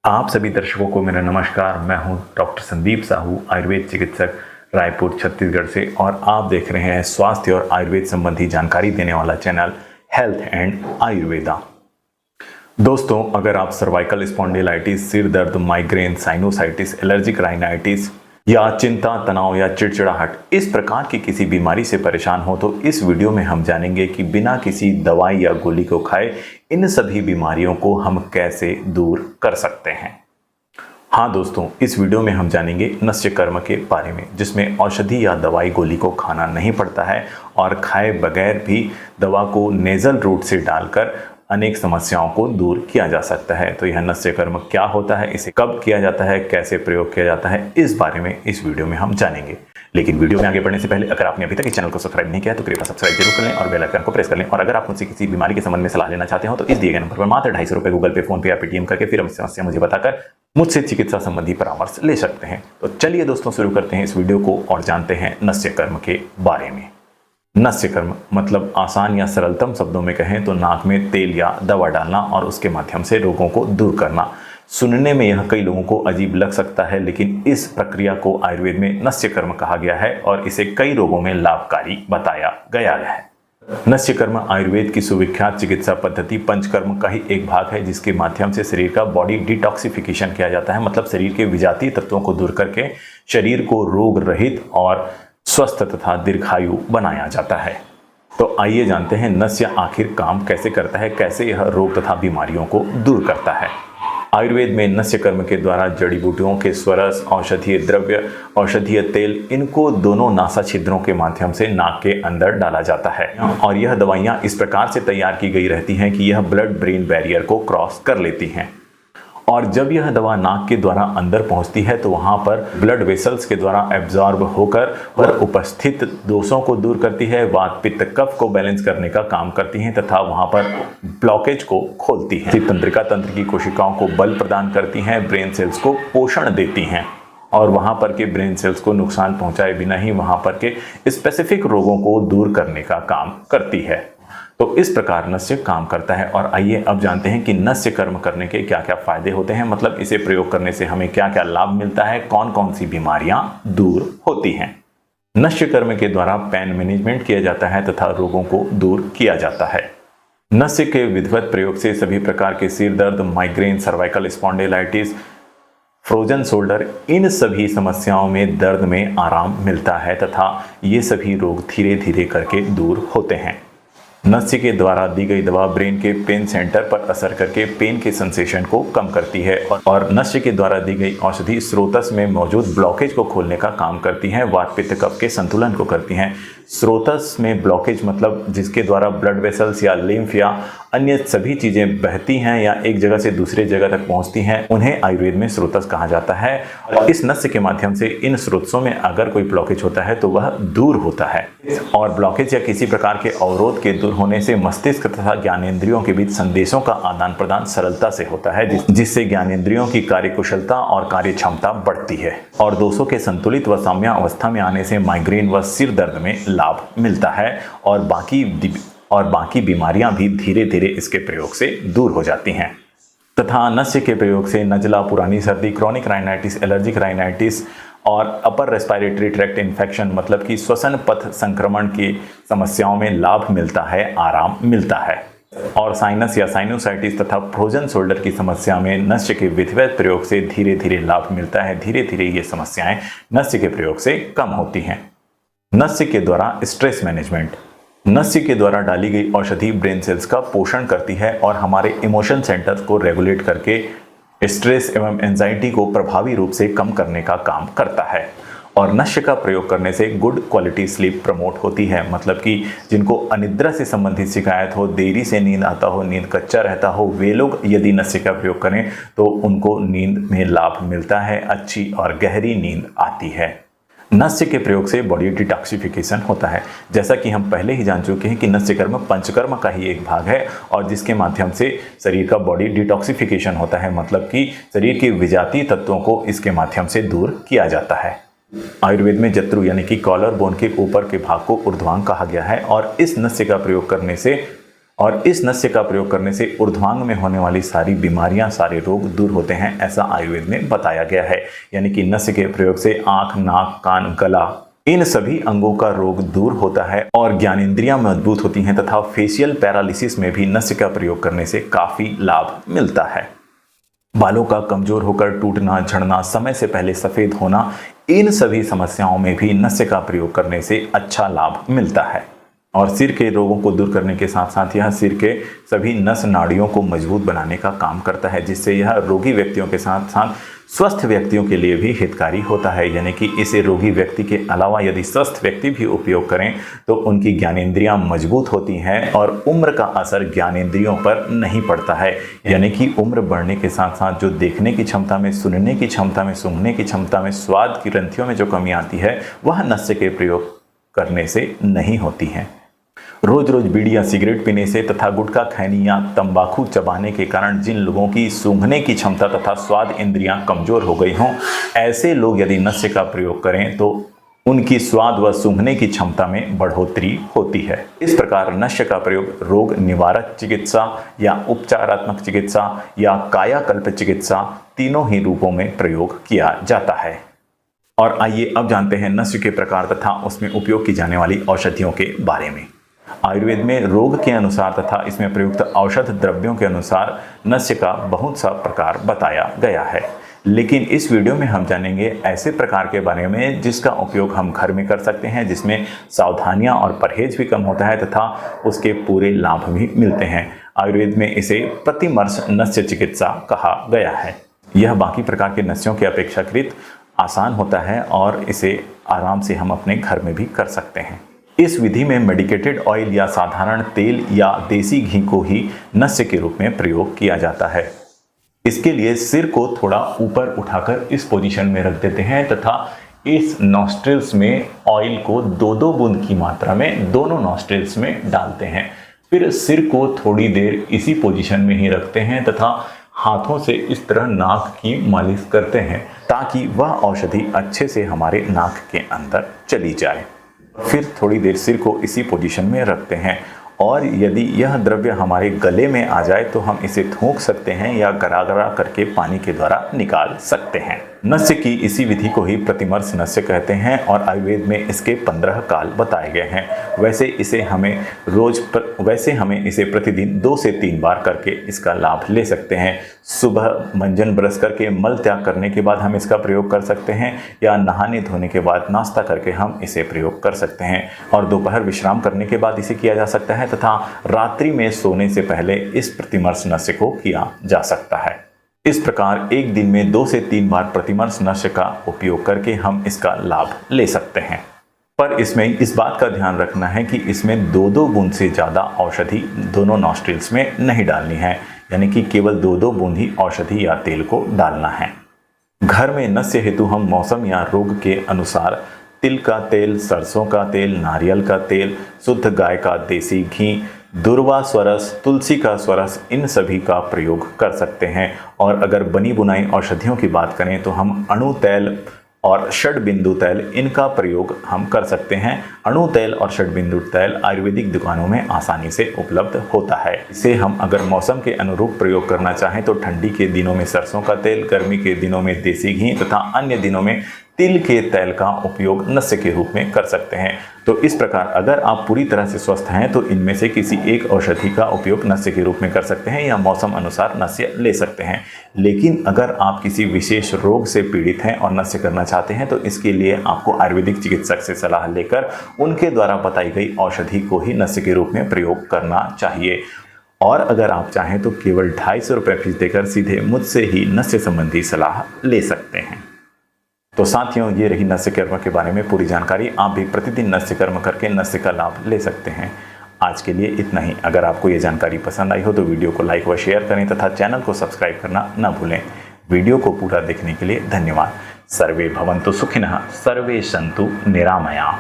आप सभी दर्शकों को मेरा नमस्कार। मैं हूं डॉक्टर संदीप साहू, आयुर्वेद चिकित्सक, रायपुर छत्तीसगढ़ से, और आप देख रहे हैं स्वास्थ्य और आयुर्वेद संबंधी जानकारी देने वाला चैनल हेल्थ एंड आयुर्वेदा। दोस्तों, अगर आप सर्वाइकल स्पॉन्डिलाइटिस, सिर दर्द, माइग्रेन, साइनोसाइटिस, एलर्जिक राइनाइटिस या चिंता, तनाव या चिड़चिड़ाहट इस प्रकार की किसी बीमारी से परेशान हो तो इस वीडियो में हम जानेंगे कि बिना किसी दवाई या गोली को खाए इन सभी बीमारियों को हम कैसे दूर कर सकते हैं। हाँ दोस्तों, इस वीडियो में हम जानेंगे नस्य कर्म के बारे में, जिसमें औषधि या दवाई गोली को खाना नहीं पड़ता है और खाए बगैर भी दवा को नेजल रूट से डालकर अनेक समस्याओं को दूर किया जा सकता है। तो यह नस्य कर्म क्या होता है, इसे कब किया जाता है, कैसे प्रयोग किया जाता है, इस बारे में इस वीडियो में हम जानेंगे। लेकिन वीडियो में आगे बढ़ने से पहले अगर आपने अभी तक इस चैनल को सब्सक्राइब नहीं किया तो कृपया सब्सक्राइब जरूर कर लें और बेल आइकन को प्रेस कर लें। और अगर आप मुझसे किसी बीमारी के संबंध में सलाह लेना चाहते हो तो इस दिए गए नंबर पर मात्र 250 रुपये गूगल पे, फोन पे या पेटीएम करके फिर समस्या मुझे बताकर मुझसे चिकित्सा संबंधी परामर्श ले सकते हैं। तो चलिए दोस्तों, शुरू करते हैं इस वीडियो को और जानते हैं नस्य कर्म के बारे में। नस्य कर्म मतलब आसान या सरलतम शब्दों में कहें तो नाक में तेल या दवा डालना और उसके माध्यम से रोगों को दूर करना। सुनने में यह कई लोगों को अजीब लग सकता है, लेकिन इस प्रक्रिया को आयुर्वेद में नस्य कर्म कहा गया है और इसे कई रोगों में लाभकारी बताया गया है। नस्य कर्म आयुर्वेद की सुविख्यात चिकित्सा पद्धति पंचकर्म का ही एक भाग है, जिसके माध्यम से शरीर का बॉडी डिटॉक्सिफिकेशन किया जाता है। मतलब शरीर के विजातीय तत्वों को दूर करके शरीर को रोग रहित और स्वस्थ तथा दीर्घायु बनाया जाता है। तो आइए जानते हैं नस्य आखिर काम कैसे करता है, कैसे यह रोग तथा बीमारियों को दूर करता है। आयुर्वेद में नस्य कर्म के द्वारा जड़ी बूटियों के स्वरस, औषधीय द्रव्य, औषधीय तेल, इनको दोनों नासा छिद्रों के माध्यम से नाक के अंदर डाला जाता है और यह दवाइयां इस प्रकार से तैयार की गई रहती हैं कि यह ब्लड ब्रेन बैरियर को क्रॉस कर लेती हैं। और जब यह दवा नाक के द्वारा अंदर पहुंचती है तो वहां पर ब्लड वेसल्स के द्वारा एब्जॉर्ब होकर उपस्थित दोषों को दूर करती है, वात पित्त कफ को बैलेंस करने का काम करती हैं तथा वहां पर ब्लॉकेज को खोलती हैं। तंत्रिका तंत्र की कोशिकाओं को बल प्रदान करती हैं, ब्रेन सेल्स को पोषण देती हैं और वहां पर के ब्रेन सेल्स को नुकसान पहुंचाए बिना ही वहां पर के स्पेसिफिक रोगों को दूर करने का काम करती है। तो इस प्रकार नस्य काम करता है। और आइए अब जानते हैं कि नस्य कर्म करने के क्या क्या फायदे होते हैं, मतलब इसे प्रयोग करने से हमें क्या क्या लाभ मिलता है, कौन कौन सी बीमारियां दूर होती हैं। नस्य कर्म के द्वारा पेन मैनेजमेंट किया जाता है तथा रोगों को दूर किया जाता है। नस्य के विधिवत प्रयोग से सभी प्रकार के सिर दर्द, migraine, cervical spondylitis, frozen shoulder, इन सभी समस्याओं में दर्द में आराम मिलता है तथा ये सभी रोग धीरे धीरे करके दूर होते हैं। नस्य के द्वारा दी गई दवा ब्रेन के पेन सेंटर पर असर करके पेन के सेंसेशन को कम करती है और नस्य के द्वारा दी गई औषधि स्रोतस में मौजूद ब्लॉकेज को खोलने का काम करती हैं, वात पित्त कफ के संतुलन को करती हैं। स्रोतस में ब्लॉकेज मतलब जिसके द्वारा ब्लड वेसल्स या लिम्फ या अन्य सभी चीजें बहती हैं या एक जगह से दूसरे जगह तक पहुंचती हैं, उन्हें आयुर्वेद में स्रोतस कहा जाता है। और इस नस्य के माध्यम से इन स्रोतसों में अगर कोई ब्लॉकेज होता है तो वह दूर होता है। और ब्लॉकेज या किसी प्रकार के अवरोध के दूर होने से मस्तिष्क तथा ज्ञानेंद्रियों के बीच संदेशों का आदान प्रदान सरलता से होता है, जिससे ज्ञानेंद्रियों की कार्यकुशलता और कार्य क्षमता बढ़ती है और दोषों के संतुलित व साम्य अवस्था में आने से माइग्रेन व सिर दर्द में लाभ मिलता है और बाकी बीमारियां भी धीरे धीरे इसके प्रयोग से दूर हो जाती हैं। तथा नस्य के प्रयोग से नजला, पुरानी सर्दी, क्रॉनिक राइनाइटिस, एलर्जिक राइनाइटिस और अपर रेस्पिरेटरी ट्रैक्ट इन्फेक्शन मतलब कि श्वसन पथ संक्रमण की समस्याओं में लाभ मिलता है, आराम मिलता है। और साइनस या साइनोसाइटिस तथा फ्रोजन शोल्डर की समस्या में नस्य के विधिवत प्रयोग से धीरे धीरे लाभ मिलता है। धीरे धीरे ये समस्याएं नस्य के प्रयोग से कम होती हैं। नस्य के द्वारा स्ट्रेस मैनेजमेंट, नस्य के द्वारा डाली गई औषधि ब्रेन सेल्स का पोषण करती है और हमारे इमोशन सेंटर्स को रेगुलेट करके स्ट्रेस एवं एंजाइटी को प्रभावी रूप से कम करने का काम करता है। और नस्य का प्रयोग करने से गुड क्वालिटी स्लीप प्रमोट होती है, मतलब कि जिनको अनिद्रा से संबंधित शिकायत हो, देरी से नींद आता हो, नींद कच्चा रहता हो, वे लोग यदि नस्य का प्रयोग करें तो उनको नींद में लाभ मिलता है, अच्छी और गहरी नींद आती है। नस्य के प्रयोग से बॉडी डिटॉक्सिफिकेशन होता है। जैसा कि हम पहले ही जान चुके हैं कि नस्य कर्म पंचकर्म का ही एक भाग है और जिसके माध्यम से शरीर का बॉडी डिटॉक्सिफिकेशन होता है, मतलब कि शरीर के विजातीय तत्वों को इसके माध्यम से दूर किया जाता है। आयुर्वेद में जत्रु यानी कि कॉलर बोन के ऊपर के भाग को ऊर्ध्वांग कहा गया है और इस नस्य का प्रयोग करने से और इस नस्य का प्रयोग करने से ऊर्ध्वांग में होने वाली सारी बीमारियां, सारे रोग दूर होते हैं, ऐसा आयुर्वेद में बताया गया है। यानी कि नस्य के प्रयोग से आंख, नाक, कान, गला, इन सभी अंगों का रोग दूर होता है और ज्ञानेंद्रियां मजबूत होती हैं तथा फेशियल पैरालिसिस में भी नस्य का प्रयोग करने से काफी लाभ मिलता है। बालों का कमजोर होकर टूटना, झड़ना, समय से पहले सफेद होना, इन सभी समस्याओं में भी नस्य का प्रयोग करने से अच्छा लाभ मिलता है। और सिर के रोगों को दूर करने के साथ साथ यह सिर के सभी नस नाड़ियों को मजबूत बनाने का काम करता है, जिससे यह रोगी व्यक्तियों के साथ साथ स्वस्थ व्यक्तियों के लिए भी हितकारी होता है। यानी कि इसे रोगी व्यक्ति के अलावा यदि स्वस्थ व्यक्ति भी उपयोग करें तो उनकी ज्ञानेंद्रियां मजबूत होती हैं और उम्र का असर ज्ञानेंद्रियों पर नहीं पड़ता है। यानी कि उम्र बढ़ने के साथ साथ जो देखने की क्षमता में, सुनने की क्षमता में, सूंघने की क्षमता में, स्वाद की ग्रंथियों में जो कमी आती है वह नस्य के प्रयोग करने से नहीं होती है। रोज रोज बीड़ी या सिगरेट पीने से तथा गुटखा खैनी या तंबाकू चबाने के कारण जिन लोगों की सूंघने की क्षमता तथा स्वाद इंद्रियां कमजोर हो गई हों, ऐसे लोग यदि नस्य का प्रयोग करें तो उनकी स्वाद व सूंघने की क्षमता में बढ़ोतरी होती है। इस प्रकार नस्य का प्रयोग रोग निवारक चिकित्सा या उपचारात्मक चिकित्सा या कायाकल्प चिकित्सा, तीनों ही रूपों में प्रयोग किया जाता है। और आइए अब जानते हैं नस्य के प्रकार तथा उसमें उपयोग की जाने वाली औषधियों के बारे में। आयुर्वेद में रोग के अनुसार तथा इसमें प्रयुक्त औषध द्रव्यों के अनुसार नस्य का बहुत सा प्रकार बताया गया है, लेकिन इस वीडियो में हम जानेंगे ऐसे प्रकार के बारे में जिसका उपयोग हम घर में कर सकते हैं, जिसमें सावधानियां और परहेज भी कम होता है तथा उसके पूरे लाभ भी मिलते हैं। आयुर्वेद में इसे प्रतिमर्श नस्य चिकित्सा कहा गया है। यह बाकी प्रकार के नस्यों के अपेक्षाकृत आसान होता है और इसे आराम से हम अपने घर में भी कर सकते हैं। इस विधि में मेडिकेटेड ऑयल या साधारण तेल या देसी घी को ही नस्य के रूप में प्रयोग किया जाता है। इसके लिए सिर को थोड़ा ऊपर उठाकर इस पोजीशन में रख देते हैं तथा इस नॉस्ट्रिल्स में ऑयल को 2-2 बूंद की मात्रा में दोनों नॉस्ट्रिल्स में डालते हैं। फिर सिर को थोड़ी देर इसी पोजीशन में ही रखते हैं तथा हाथों से इस तरह नाक की मालिश करते हैं ताकि वह औषधि अच्छे से हमारे नाक के अंदर चली जाए। फिर थोड़ी देर सिर को इसी पोजीशन में रखते हैं और यदि यह द्रव्य हमारे गले में आ जाए तो हम इसे थूक सकते हैं या गरागरा करके पानी के द्वारा निकाल सकते हैं। नस्य की इसी विधि को ही प्रतिमर्श नस्य कहते हैं और आयुर्वेद में इसके 15 काल बताए गए हैं। वैसे हमें इसे प्रतिदिन 2 से 3 बार करके इसका लाभ ले सकते हैं। सुबह मंजन ब्रश करके मल त्याग करने के बाद हम इसका प्रयोग कर सकते हैं या नहाने धोने के बाद नाश्ता करके हम इसे प्रयोग कर सकते हैं और दोपहर विश्राम करने के बाद इसे किया जा सकता है तथा रात्रि में सोने से पहले इस प्रतिमर्श नस्य को किया जा सकता है। इस प्रकार एक दिन में 2 से 3 बार प्रतिमर्श नस्य का उपयोग करके हम इसका लाभ ले सकते हैं। पर इसमें इस बात का ध्यान रखना है कि इसमें 2-2 बूंद से ज़्यादा औषधि दोनों नॉस्ट्रिल्स में नहीं डालनी है, यानी कि केवल 2-2 बूंद ही औषधि या तेल को डालना है। घर में नस्य हेतु हम मौसम या रोग के अनुसार तिल का तेल, सरसों का तेल, नारियल का तेल, शुद्ध गाय का देसी घी, दुर्वा स्वरस, तुलसी का स्वरस, इन सभी का प्रयोग कर सकते हैं। और अगर बनी बुनाई औषधियों की बात करें तो हम अणु तैल और षड्बिंदु तैल, इनका प्रयोग हम कर सकते हैं। अणु तैल और षड्बिंदु तैल आयुर्वेदिक दुकानों में आसानी से उपलब्ध होता है। इसे हम अगर मौसम के अनुरूप प्रयोग करना चाहें तो ठंडी के दिनों में सरसों का तेल, गर्मी के दिनों में देसी घी तथा अन्य दिनों में तिल के तेल का उपयोग नस्य के रूप में कर सकते हैं। तो इस प्रकार अगर आप पूरी तरह से स्वस्थ हैं तो इनमें से किसी एक औषधि का उपयोग नस्य के रूप में कर सकते हैं या मौसम अनुसार नस्य ले सकते हैं। लेकिन अगर आप किसी विशेष रोग से पीड़ित हैं और नस्य करना चाहते हैं तो इसके लिए आपको आयुर्वेदिक चिकित्सक से सलाह लेकर उनके द्वारा बताई गई औषधि को ही नस्य के रूप में प्रयोग करना चाहिए। और अगर आप चाहें तो केवल 250 रुपये फीस देकर सीधे मुझसे ही नस्य संबंधी सलाह ले सकते हैं। तो साथियों, ये रही नस्य कर्म के बारे में पूरी जानकारी। आप भी प्रतिदिन नस्य कर्म करके नस्य का लाभ ले सकते हैं। आज के लिए इतना ही। अगर आपको ये जानकारी पसंद आई हो तो वीडियो को लाइक व शेयर करें तथा चैनल को सब्सक्राइब करना न भूलें। वीडियो को पूरा देखने के लिए धन्यवाद। सर्वे भवन्तु सुखिनः, सर्वे सन्तु निरामया।